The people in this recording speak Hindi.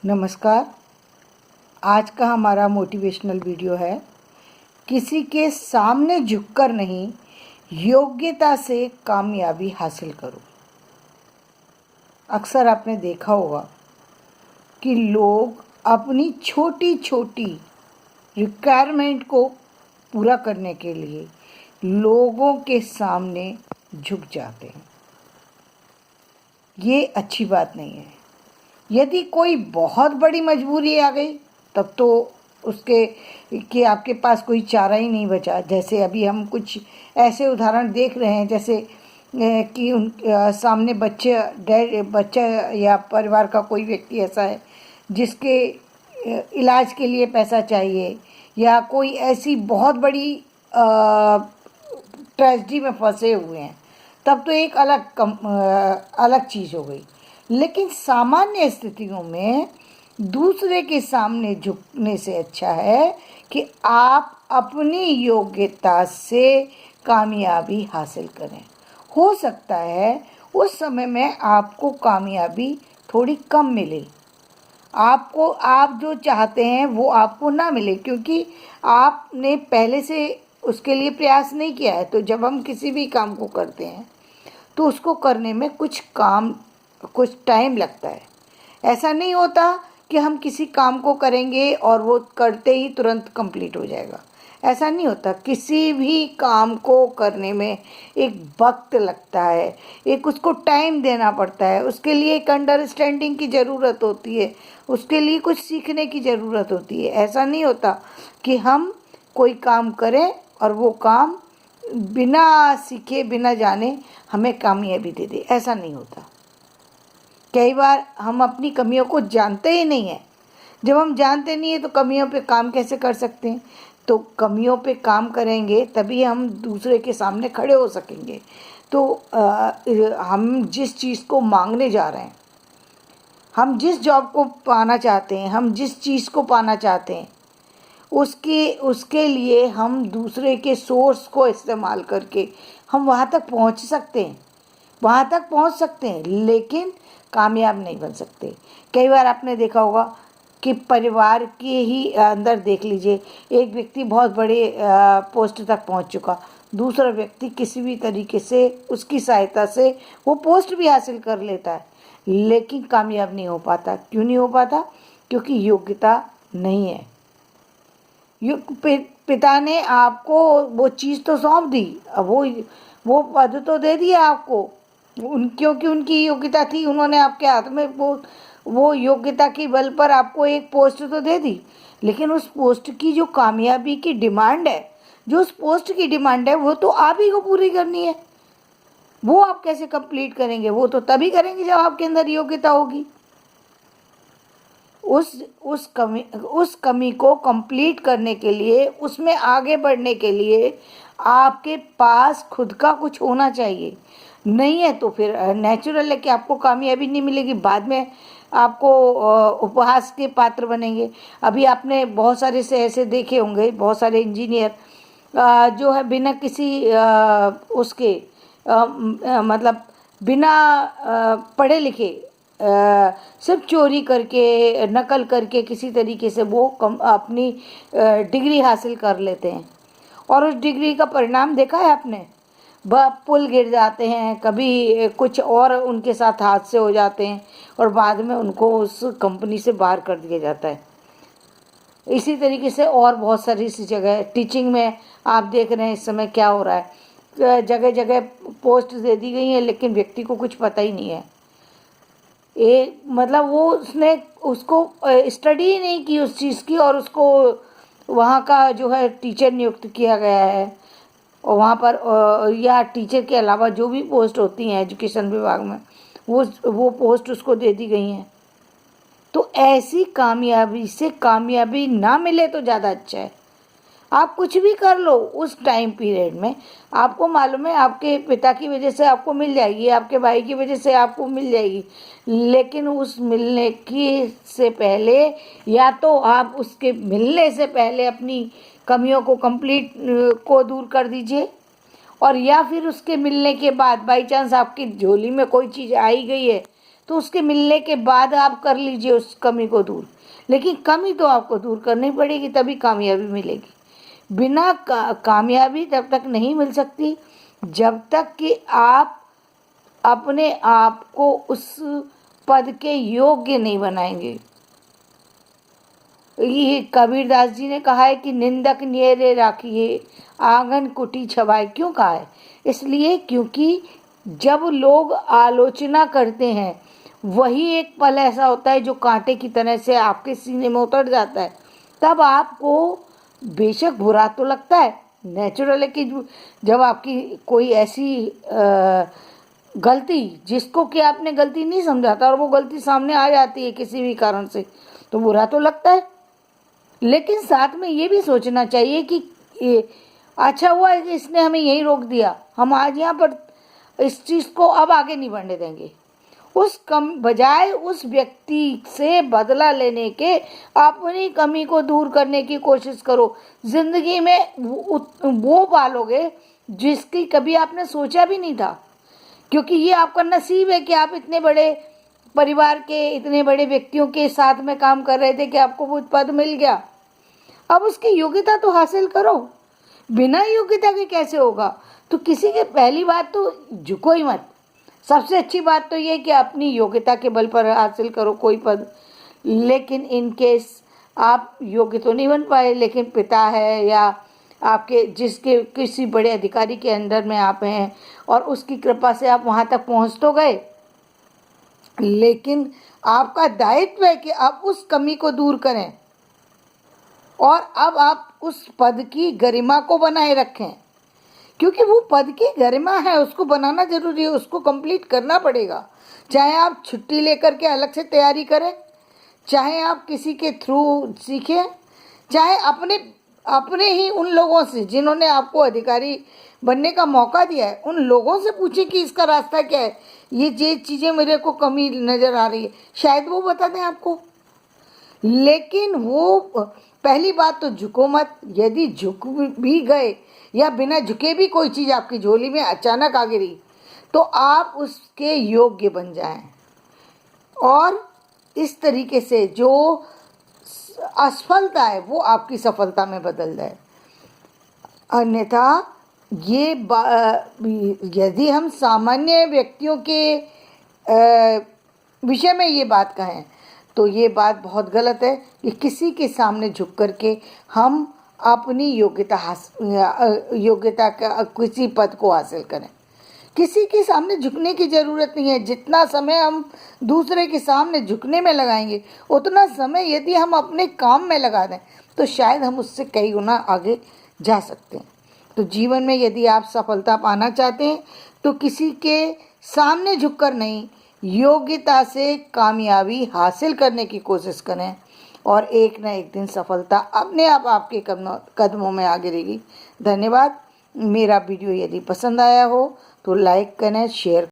नमस्कार। आज का हमारा मोटिवेशनल वीडियो है, किसी के सामने झुककर नहीं, योग्यता से कामयाबी हासिल करो। अक्सर आपने देखा होगा कि लोग अपनी छोटी छोटी रिक्वायरमेंट को पूरा करने के लिए लोगों के सामने झुक जाते हैं। ये अच्छी बात नहीं है। यदि कोई बहुत बड़ी मजबूरी आ गई तब तो उसके कि आपके पास कोई चारा ही नहीं बचा। जैसे अभी हम कुछ ऐसे उदाहरण देख रहे हैं, जैसे कि सामने बच्चा या परिवार का कोई व्यक्ति ऐसा है जिसके इलाज के लिए पैसा चाहिए, या कोई ऐसी बहुत बड़ी ट्रेजेडी में फंसे हुए हैं, तब तो एक अलग चीज़ हो गई। लेकिन सामान्य स्थितियों में दूसरे के सामने झुकने से अच्छा है कि आप अपनी योग्यता से कामयाबी हासिल करें। हो सकता है उस समय में आपको कामयाबी थोड़ी कम मिले, आप जो चाहते हैं वो आपको ना मिले, क्योंकि आपने पहले से उसके लिए प्रयास नहीं किया है। तो जब हम किसी भी काम को करते हैं तो उसको करने में कुछ टाइम लगता है। ऐसा नहीं होता कि हम किसी काम को करेंगे और वो करते ही तुरंत कंप्लीट हो जाएगा। ऐसा नहीं होता। किसी भी काम को करने में एक वक्त लगता है, एक उसको टाइम देना पड़ता है, उसके लिए एक अंडरस्टैंडिंग की ज़रूरत होती है, उसके लिए कुछ सीखने की ज़रूरत होती है। ऐसा नहीं होता कि हम कोई काम करें और वो काम बिना सीखे बिना जाने हमें कामयाबी दे दे। ऐसा नहीं होता। कई बार हम अपनी कमियों को जानते ही नहीं हैं। जब हम जानते नहीं हैं तो कमियों पे काम कैसे कर सकते हैं? तो कमियों पे काम करेंगे तभी हम दूसरे के सामने खड़े हो सकेंगे। तो हम जिस चीज़ को मांगने जा रहे हैं, हम जिस जॉब को पाना चाहते हैं, हम जिस चीज़ को पाना चाहते हैं, उसके लिए हम दूसरे के सोर्स को इस्तेमाल करके हम वहाँ तक पहुँच सकते हैं, लेकिन कामयाब नहीं बन सकते। कई बार आपने देखा होगा कि परिवार के ही अंदर देख लीजिए, एक व्यक्ति बहुत बड़े पोस्ट तक पहुंच चुका, दूसरा व्यक्ति किसी भी तरीके से उसकी सहायता से वो पोस्ट भी हासिल कर लेता है, लेकिन कामयाब नहीं हो पाता। क्यों नहीं हो पाता? क्योंकि योग्यता नहीं है। पिता ने आपको वो चीज़ तो सौंप दी, अब वो पद तो दे दिया आपको, क्योंकि उनकी योग्यता थी, उन्होंने आपके हाथ में वो योग्यता के बल पर आपको एक पोस्ट तो दे दी। लेकिन उस पोस्ट की जो कामयाबी की डिमांड है, जो उस पोस्ट की डिमांड है, वो तो आप ही को पूरी करनी है। वो आप कैसे कंप्लीट करेंगे? वो तो तभी करेंगे जब आपके अंदर योग्यता होगी। उस कमी को कंप्लीट करने के लिए, उसमें आगे बढ़ने के लिए आपके पास खुद का कुछ होना चाहिए। नहीं है तो फिर नेचुरल है कि आपको कामयाबी नहीं मिलेगी, बाद में आपको उपहास के पात्र बनेंगे। अभी आपने बहुत सारे से ऐसे देखे होंगे, बहुत सारे इंजीनियर जो है बिना किसी उसके मतलब बिना पढ़े लिखे सिर्फ चोरी करके, नकल करके किसी तरीके से वो अपनी डिग्री हासिल कर लेते हैं। और उस डिग्री का परिणाम देखा है आपने? पुल गिर जाते हैं, कभी कुछ और उनके साथ हादसे हो जाते हैं और बाद में उनको उस कंपनी से बाहर कर दिया जाता है। इसी तरीके से और बहुत सारी सी जगह टीचिंग में आप देख रहे हैं इस समय क्या हो रहा है। जगह जगह पोस्ट दे दी गई है, लेकिन व्यक्ति को कुछ पता ही नहीं है। मतलब उसने उसको स्टडी ही नहीं की उस चीज़ की, और उसको वहाँ का जो है टीचर नियुक्त किया गया है, और वहाँ पर या टीचर के अलावा जो भी पोस्ट होती हैं एजुकेशन विभाग में, वो पोस्ट उसको दे दी गई हैं। तो ऐसी कामयाबी से कामयाबी ना मिले तो ज़्यादा अच्छा है। आप कुछ भी कर लो उस टाइम पीरियड में, आपको मालूम है आपके पिता की वजह से आपको मिल जाएगी, आपके भाई की वजह से आपको मिल जाएगी, लेकिन उस मिलने की से पहले, या तो आप उसके मिलने से पहले अपनी कमियों को को दूर कर दीजिए, और या फिर उसके मिलने के बाद बाई चांस आपकी झोली में कोई चीज़ आई गई है तो उसके मिलने के बाद आप कर लीजिए उस कमी को दूर, लेकिन कमी तो आपको दूर करनी पड़ेगी, तभी कामयाबी मिलेगी। बिना कामयाबी तब तक नहीं मिल सकती जब तक कि आप अपने आप को उस पद के योग्य नहीं बनाएंगे। ये कबीरदास जी ने कहा है कि निंदक नियरे राखिए आंगन कुटी छवाए। क्यों कहा है? इसलिए क्योंकि जब लोग आलोचना करते हैं वही एक पल ऐसा होता है जो कांटे की तरह से आपके सीने में उतर जाता है। तब आपको बेशक बुरा तो लगता है, नेचुरल है कि जब आपकी कोई ऐसी गलती जिसको कि आपने गलती नहीं समझा था और वो गलती सामने आ जाती है किसी भी कारण से, तो बुरा तो लगता है। लेकिन साथ में ये भी सोचना चाहिए कि ये अच्छा हुआ है कि इसने हमें यहीं रोक दिया, हम आज यहाँ पर इस चीज़ को अब आगे नहीं बढ़ने देंगे। उस बजाय उस व्यक्ति से बदला लेने के अपनी कमी को दूर करने की कोशिश करो। जिंदगी में वो पालोगे जिसकी कभी आपने सोचा भी नहीं था, क्योंकि ये आपका नसीब है कि आप इतने बड़े परिवार के इतने बड़े व्यक्तियों के साथ में काम कर रहे थे कि आपको वो पद मिल गया। अब उसकी योग्यता तो हासिल करो, बिना योग्यता के कैसे होगा? तो किसी के पहली बात तो झुको ही मत। सबसे अच्छी बात तो ये कि अपनी योग्यता के बल पर हासिल करो कोई पद। लेकिन इन केस आप योग्य तो नहीं बन पाए, लेकिन पिता है या आपके जिसके किसी बड़े अधिकारी के अंडर में आप हैं और उसकी कृपा से आप वहाँ तक पहुँच तो गए, लेकिन आपका दायित्व है कि आप उस कमी को दूर करें और अब आप उस पद की गरिमा को बनाए रखें, क्योंकि वो पद की गरिमा है, उसको बनाना जरूरी है, उसको कंप्लीट करना पड़ेगा। चाहे आप छुट्टी लेकर के अलग से तैयारी करें, चाहे आप किसी के थ्रू सीखें, चाहे अपने ही उन लोगों से जिन्होंने आपको अधिकारी बनने का मौका दिया है उन लोगों से पूछें कि इसका रास्ता क्या है, ये चीज़ें मेरे को कमी नज़र आ रही है, शायद वो बता दें आपको। लेकिन वो पहली बात तो झुको मत। यदि झुक भी गए या बिना झुके भी कोई चीज़ आपकी झोली में अचानक आ गिरी तो आप उसके योग्य बन जाएं और इस तरीके से जो असफलता है वो आपकी सफलता में बदल जाए। अन्यथा ये यदि हम सामान्य व्यक्तियों के विषय में ये बात कहें तो ये बात बहुत गलत है कि किसी के सामने झुक करके हम अपनी योग्यता का किसी पद को हासिल करें। किसी के सामने झुकने की ज़रूरत नहीं है। जितना समय हम दूसरे के सामने झुकने में लगाएंगे उतना समय यदि हम अपने काम में लगा दें तो शायद हम उससे कई गुना आगे जा सकते हैं। तो जीवन में यदि आप सफलता पाना चाहते हैं तो किसी के सामने झुककर नहीं, योग्यता से कामयाबी हासिल करने की कोशिश करें और एक न एक दिन सफलता अपने आप आपके कदमों में आ गिरेगी। धन्यवाद। मेरा वीडियो यदि पसंद आया हो तो लाइक करें, शेयर